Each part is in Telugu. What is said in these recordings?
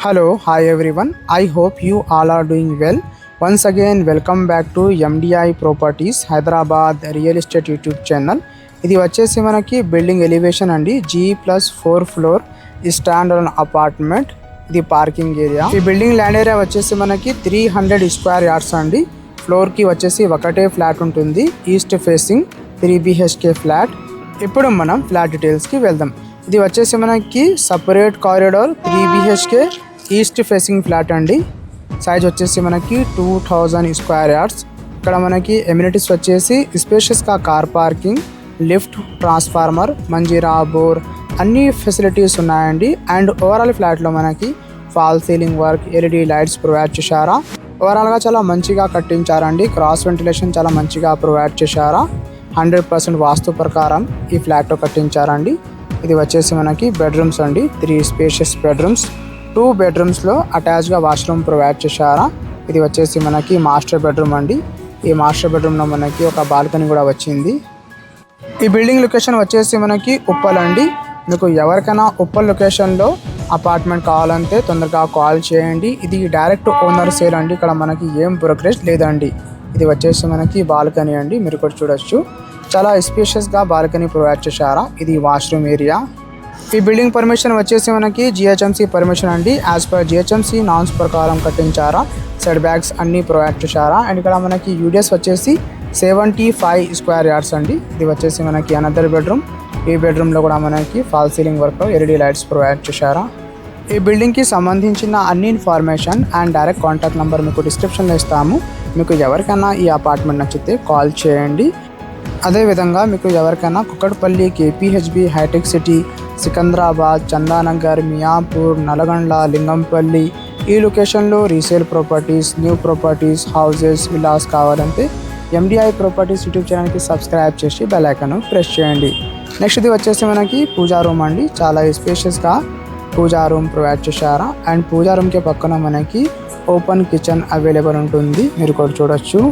Hello, hi everyone. I hope you all are doing well. Once again, welcome back to MDI Properties Hyderabad Real Estate YouTube channel. ఇది వచ్చేసి మనకి బిల్డింగ్ ఎలివేషన్ అండి. G+4 ఫ్లోర్ ఈ స్టాండ్ అలోన్ అపార్ట్మెంట్. ఇది పార్కింగ్ ఏరియా. ఈ బిల్డింగ్ ల్యాండ్ ఏరియా వచ్చేసి మనకి 300 స్క్వేర్ యార్డ్స్ అండి. ఫ్లోర్ కి వచ్చేసి ఒకటే ఫ్లాట్ ఉంటుంది. East facing 3 BHK flat. ఇప్పుడు మనం ఫ్లాట్ డీటెయిల్స్ కి వెళ్దాం. ఇది వచ్చేసి మనకి separate corridor 3 BHK east facing flat అండి. సైజ్ వచ్చేసి మనకి 2000 స్క్వేర్ యార్డ్స్. ఇక్కడ మనకి ఎమ్యూనిటీస్ వచ్చేసి స్పేషియస్గా car parking, lift, transformer, Manjeera, bore అన్ని ఫెసిలిటీస్ ఉన్నాయండి. అండ్ ఓవరాల్ ఫ్లాట్లో మనకి fall ceiling work, LED lights provide చేశారా. ఓవరాల్గా చాలా మంచిగా కట్టించారండి. క్రాస్ వెంటిలేషన్ చాలా మంచిగా ప్రొవైడ్ చేశారా. 100% వాస్తు ప్రకారం ఈ ఫ్లాట్లో కట్టించారండి. ఇది వచ్చేసి మనకి బెడ్రూమ్స్ అండి. 3 స్పేషియస్ బెడ్రూమ్స్, 2 బెడ్రూమ్స్లో అటాచ్గా వాష్రూమ్ ప్రొవైడ్ చేశారా. ఇది వచ్చేసి మనకి మాస్టర్ బెడ్రూమ్ అండి. ఈ మాస్టర్ బెడ్రూమ్లో మనకి ఒక బాల్కనీ కూడా వచ్చింది. ఈ బిల్డింగ్ లొకేషన్ వచ్చేసి మనకి ఉప్పల్ అండి. మీకు ఎవరికైనా ఉప్పల్ లొకేషన్లో అపార్ట్మెంట్ కావాలంటే తొందరగా కాల్ చేయండి. ఇది డైరెక్ట్ ఓనర్ సేల్ అండి. ఇక్కడ మనకి ఏం బ్రోకరేజ్ లేదండి. ఇది వచ్చేసి మనకి బాల్కనీ అండి. మీరు కూడా చూడొచ్చు, చాలా స్పేషియస్గా బాల్కనీ ప్రొవైడ్ చేశారా. ఇది వాష్రూమ్ ఏరియా. ఈ బిల్డింగ్ పర్మిషన్ వచ్చేసి మనకి GHMC పర్మిషన్ అండి. యాజ్ పర్ GHMC నామ్స్ ప్రకారం కట్టించారా. సెట్ బ్యాక్స్ అన్నీ ప్రొవైడ్ చేశారా. అండ్ ఇక్కడ మనకి యూడిఎస్ వచ్చేసి 75 స్క్వేర్ యార్డ్స్ అండి. ఇది వచ్చేసి మనకి అనదర్ బెడ్రూమ్. ఈ బెడ్రూమ్లో కూడా మనకి ఫాల్ సీలింగ్ వర్క్లో LED లైట్స్ ప్రొవైడ్ చేశారా. ఈ బిల్డింగ్కి సంబంధించిన అన్ని information and direct contact number మీకు డిస్క్రిప్షన్లో ఇస్తాము. మీకు ఎవరికైనా ఈ అపార్ట్మెంట్ నచ్చితే కాల్ చేయండి. అదేవిధంగా మీకు ఎవరికైనా Kukatpally, KPHB, hi-tech city, Secunderabad, Chandanagar, Miyapur, Nalgonda, Lingampally ఈ లొకేషన్లో resale properties, new properties, houses, villas కావాలంటే MDI ప్రాపర్టీస్ యూట్యూబ్ ఛానల్కి సబ్స్క్రైబ్ చేసి బెల్ ఐకాన్ ప్రెస్ చేయండి. నెక్స్ట్ ఇది వచ్చేసి మనకి పూజా రూమ్ అండి. చాలా స్పేషియస్గా పూజా రూమ్ ప్రొవైడ్ చేశారా. అండ్ పూజా రూమ్కి పక్కన మనకి ఓపెన్ కిచెన్ అవైలబుల్ ఉంటుంది. మీరు కూడా చూడొచ్చు.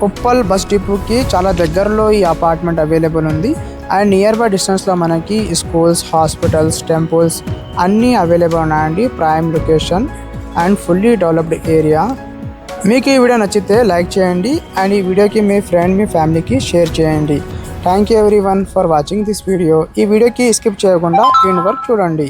ఉప్పల్ బస్ డిపోకి చాలా దగ్గరలో ఈ అపార్ట్మెంట్ అవైలబుల్ ఉంది. అండ్ నియర్ బై డిస్టెన్స్లో మనకి స్కూల్స్, హాస్పిటల్స్, టెంపుల్స్ అన్నీ అవైలబుల్ ఉన్నాయండి. Prime location and fully developed area. మీకు ఈ వీడియో నచ్చితే లైక్ చేయండి. అండ్ ఈ వీడియోకి మీ ఫ్రెండ్, మీ ఫ్యామిలీకి షేర్ చేయండి. Thank you everyone for watching this video. ఈ వీడియోకి స్కిప్ చేయకుండా ఎండ్ వరకు చూడండి.